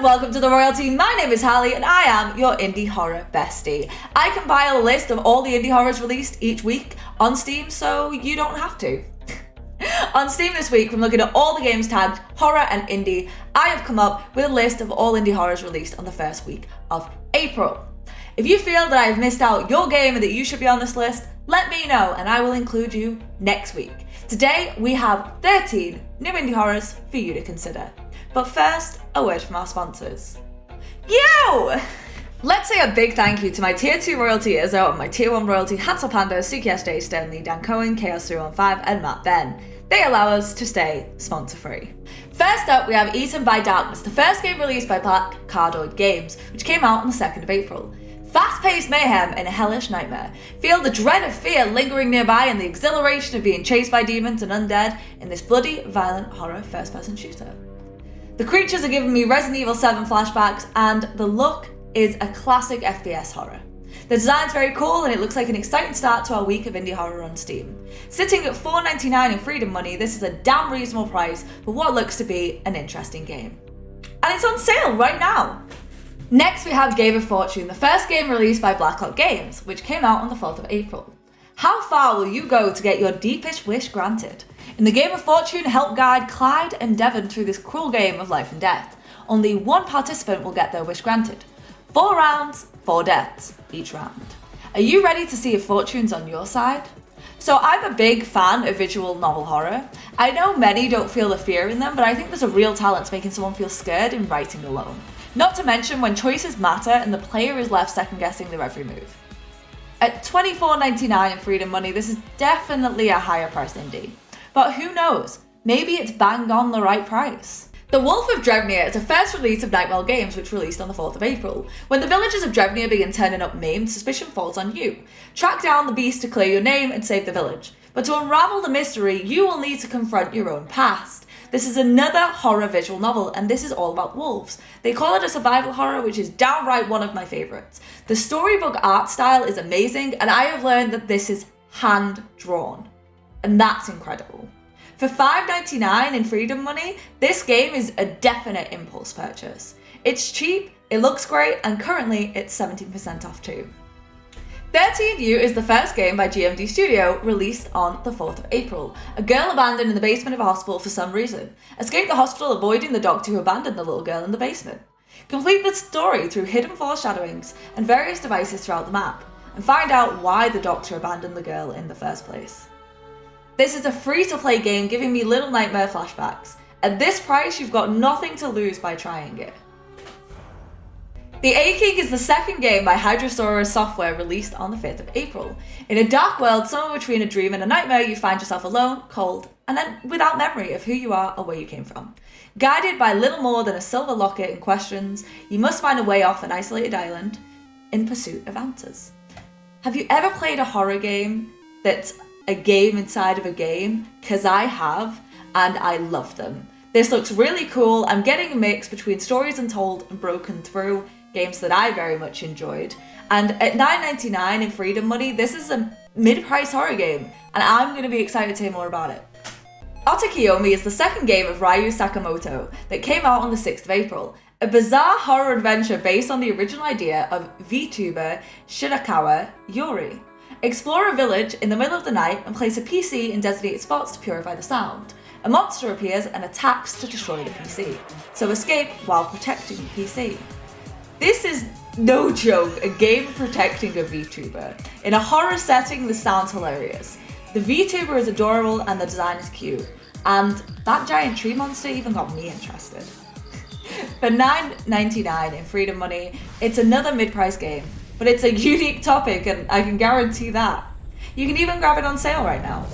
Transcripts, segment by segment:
welcome to the royalty. My name is Hallie and I am your indie horror bestie. I compile a list of all the indie horrors released each week on Steam so you don't have to. On Steam this week, from looking at all the games tagged horror and indie, I have come up with a list of all indie horrors released on the first week of April. If you feel that I have missed out your game and that you should be on this list, let me know and I will include you next week. Today we have 13 new indie horrors for you to consider. But first, a word from our sponsors. You! Let's say a big thank you to my Tier 2 royalty Izzo and my Tier 1 royalty Hansel Panda, Suki SJ, Stanley, Dan Cohen, Chaos315 and Matt Ben. They allow us to stay sponsor-free. First up, we have Eaten by Darkness, the first game released by Black Cardboard Games, which came out on the 2nd of April. Fast-paced mayhem and a hellish nightmare. Feel the dread of fear lingering nearby and the exhilaration of being chased by demons and undead in this bloody, violent horror first-person shooter. The creatures are giving me Resident Evil 7 flashbacks, and the look is a classic FPS horror. The design's very cool, and it looks like an exciting start to our week of indie horror on Steam. Sitting at $4.99 in freedom money, this is a damn reasonable price for what looks to be an interesting game. And it's on sale right now! Next we have Game of Fortune, the first game released by Blacklock Games, which came out on the 4th of April. How far will you go to get your deepest wish granted? In the Game of Fortune, help guide Clyde and Devon through this cruel game of life and death. Only one participant will get their wish granted. 4 rounds, 4 deaths each round. Are you ready to see if Fortune's on your side? So I'm a big fan of visual novel horror. I know many don't feel the fear in them, but I think there's a real talent to making someone feel scared in writing alone. Not to mention when choices matter and the player is left second guessing their every move. At $24.99 in freedom money, this is definitely a higher priced indie. But who knows, maybe it's bang on the right price. The Wolf of Derevnya is the first release of Nightmare Games, which released on the 4th of April. When the villagers of Derevnya begin turning up maimed, suspicion falls on you. Track down the beast to clear your name and save the village. But to unravel the mystery, you will need to confront your own past. This is another horror visual novel, and this is all about wolves. They call it a survival horror, which is downright one of my favourites. The storybook art style is amazing, and I have learned that this is hand-drawn. And that's incredible. For $5.99 in freedom money, this game is a definite impulse purchase. It's cheap, it looks great, and currently it's 17% off too. 13U is the first game by GMD Studio, released on the 4th of April. A girl abandoned in the basement of a hospital for some reason. Escape the hospital avoiding the doctor who abandoned the little girl in the basement. Complete the story through hidden foreshadowings and various devices throughout the map, and find out why the doctor abandoned the girl in the first place. This is a free-to-play game giving me Little Nightmare flashbacks. At this price, you've got nothing to lose by trying it. The A-King is the second game by Hydrosaurus Software, released on the 5th of April. In a dark world, somewhere between a dream and a nightmare, you find yourself alone, cold, and then without memory of who you are or where you came from. Guided by little more than a silver locket and questions, you must find a way off an isolated island in pursuit of answers. Have you ever played a horror game that's a game inside of a game? Because I have, and I love them. This looks really cool. I'm getting a mix between Stories Untold and Broken Through, games that I very much enjoyed. And at $9.99 in freedom money, this is a mid-price horror game, and I'm going to be excited to hear more about it. Otokiyome is the second game of Ryu Sakamoto that came out on the 6th of April. A bizarre horror adventure based on the original idea of VTuber Shirakawa Yori. Explore a village in the middle of the night and place a PC in designated spots to purify the sound. A monster appears and attacks to destroy the PC, so escape while protecting the PC. This is no joke, a game protecting a VTuber. In a horror setting, this sounds hilarious. The VTuber is adorable and the design is cute, and that giant tree monster even got me interested. For $9.99 in freedom money, it's another mid-price game. But it's a unique topic and I can guarantee that. You can even grab it on sale right now.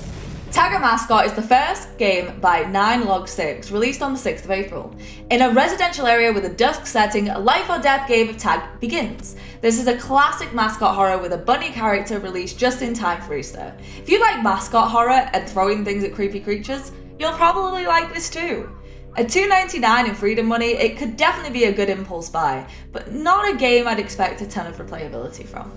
Tag Mascot is the first game by 9log6, released on the 6th of April. In a residential area with a dusk setting, a life or death game of tag begins. This is a classic mascot horror with a bunny character released just in time for Easter. If you like mascot horror and throwing things at creepy creatures, you'll probably like this too. At $2.99 in freedom money, it could definitely be a good impulse buy, but not a game I'd expect a ton of replayability from.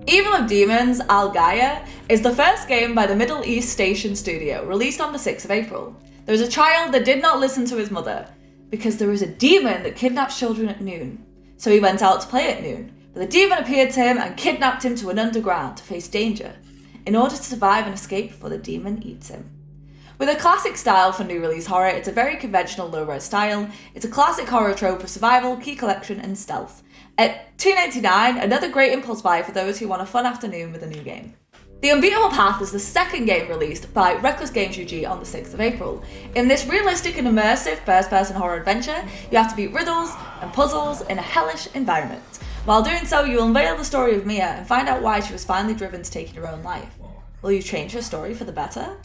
Evil of Demons, Algailah is the first game by the Middle East Station Studio, released on the 6th of April. There was a child that did not listen to his mother. because there is a demon that kidnaps children at noon. So he went out to play at noon, but the demon appeared to him and kidnapped him to an underground to face danger, in order to survive and escape before the demon eats him. With a classic style for new release horror, it's a very conventional low-res style. It's a classic horror trope of survival, key collection, and stealth. At $2.99, another great impulse buy for those who want a fun afternoon with a new game. The Unbeatable Path is the second game released by Reckless Games UG on the 6th of April. In this realistic and immersive first-person horror adventure, you have to beat riddles and puzzles in a hellish environment. While doing so, you will unveil the story of Mia and find out why she was finally driven to taking her own life. Will you change her story for the better?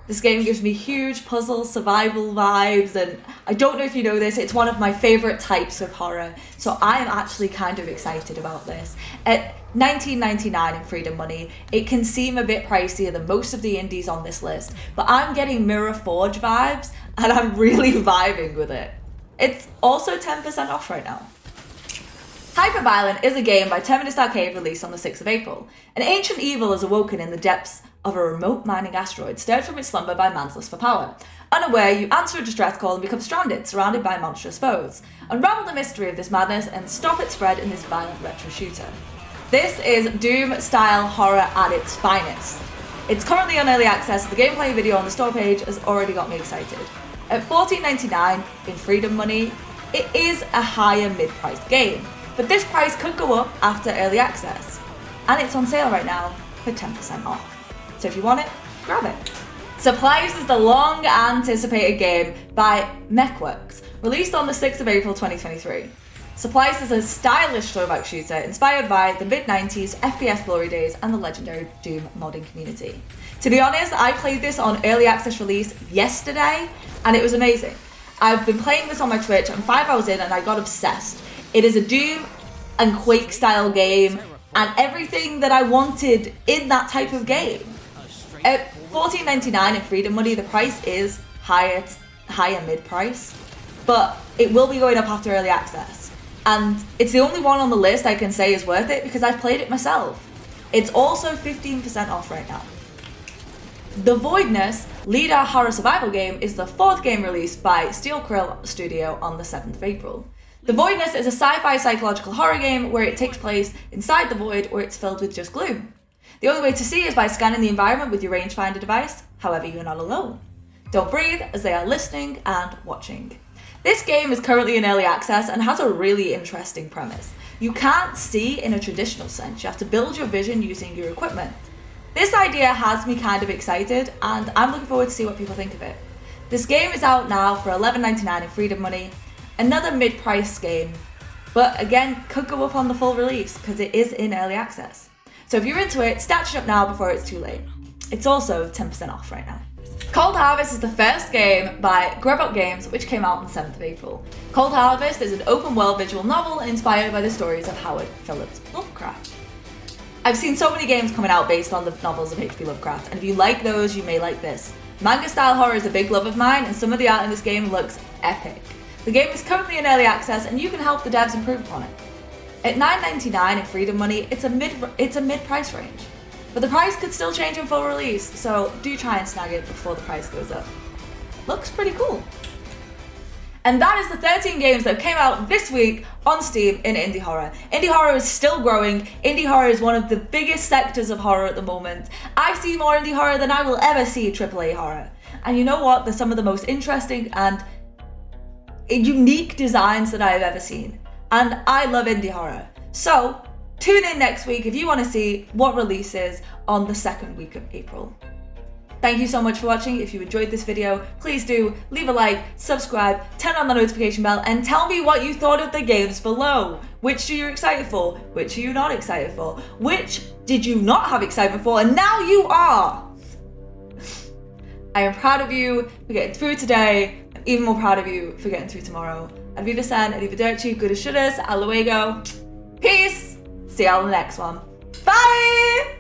This game gives me huge puzzle survival vibes, and I don't know if you know this, it's one of my favourite types of horror, so I am actually kind of excited about this. At $19.99 in Freedom Money, it can seem a bit pricier than most of the indies on this list, but I'm getting Mirror Forge vibes, and I'm really vibing with it. It's also 10% off right now. HYPERVIOLENT is a game by Terminus Arcade released on the 6th of April. An ancient evil is awoken in the depths of a remote mining asteroid, stirred from its slumber by man's lust for power. Unaware, you answer a distress call and become stranded, surrounded by monstrous foes. Unravel the mystery of this madness and stop its spread in this violent retro shooter. This is Doom-style horror at its finest. It's currently on early access, the gameplay video on the store page has already got me excited. At $14.99 in Freedom Money, it is a higher mid-priced game, but this price could go up after early access. And it's on sale right now for 10% off. So if you want it, grab it. Supplice is the long-anticipated game by Mechworks, released on the 6th of April 2023. Supplice is a stylish throwback shooter inspired by the mid-90s FPS glory days and the legendary Doom modding community. To be honest, I played this on early access release yesterday, and it was amazing. I've been playing this on my Twitch, I'm 5 hours in and I got obsessed. It is a Doom and Quake style game, and everything that I wanted in that type of game. At $14.99 in Freedom Money, the price is higher mid-price, but it will be going up after early access. And it's the only one on the list I can say is worth it because I've played it myself. It's also 15% off right now. The Voidness Lidar horror survival game is the 4th game released by Steel Krill Studio on the 7th of April. The Voidness is a sci-fi psychological horror game where it takes place inside the void where it's filled with just gloom. The only way to see is by scanning the environment with your rangefinder device, however you're not alone. Don't breathe, as they are listening and watching. This game is currently in early access and has a really interesting premise. You can't see in a traditional sense, you have to build your vision using your equipment. This idea has me kind of excited, and I'm looking forward to see what people think of it. This game is out now for $11.99 in Freedom Money, another mid-price game, but again, could go up on the full release because it is in early access. So if you're into it, stash it up now before it's too late. It's also 10% off right now. Cold Harvest is the first game by Grubhub Games, which came out on the 7th of April. Cold Harvest is an open-world visual novel inspired by the stories of Howard Phillips Lovecraft. I've seen so many games coming out based on the novels of H.P. Lovecraft, and if you like those, you may like this. Manga-style horror is a big love of mine, and some of the art in this game looks epic. The game is currently in early access, and you can help the devs improve upon it. At $9.99 in Freedom Money, it's a mid-price range. But the price could still change in full release, so do try and snag it before the price goes up. Looks pretty cool. And that is the 13 games that came out this week on Steam in indie horror. Indie horror is still growing. Indie horror is one of the biggest sectors of horror at the moment. I see more indie horror than I will ever see AAA horror. And you know what? They're some of the most interesting and unique designs that I've ever seen. And I love indie horror. So tune in next week if you want to see what releases on the 2nd week of April. Thank you so much for watching. If you enjoyed this video, please do leave a like, subscribe, turn on the notification bell, and tell me what you thought of the games below. Which are you excited for? Which are you not excited for? Which did you not have excitement for, and now you are? I am proud of you for getting through today. I'm even more proud of you for getting through tomorrow. Arrivederci, arrivederci, good as should as, luego. Peace! See y'all in the next one. Bye!